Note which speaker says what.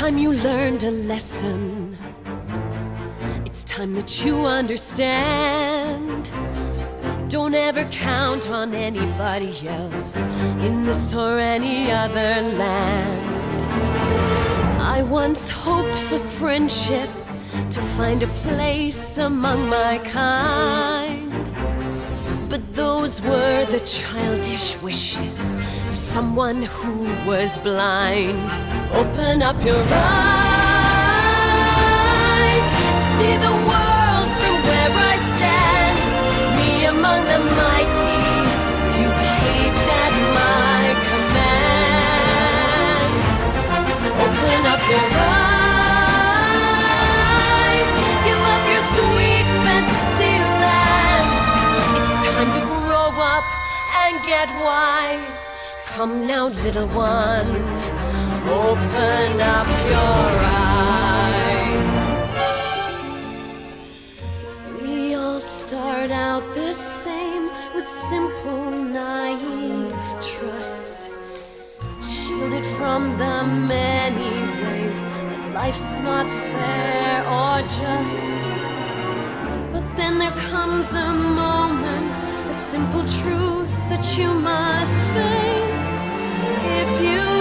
Speaker 1: time you learned a lesson. It's time that you understand. Don't ever count on anybody else in this or any other land. I once hoped for friendship, to find a place among my kind. But those were the childish wishes of someone who was blind. Open up your eyes, see the world from where I stand. Me among the mighty, you caged at my command. Open up your eyes, give up your sweet fantasy land. It's time to grow up and get wise. Come now, little one, open up your eyes. We all start out the same, with simple, naive trust, shielded from the many ways that life's not fair or just. But then there comes a moment, a simple truth that you must face. If you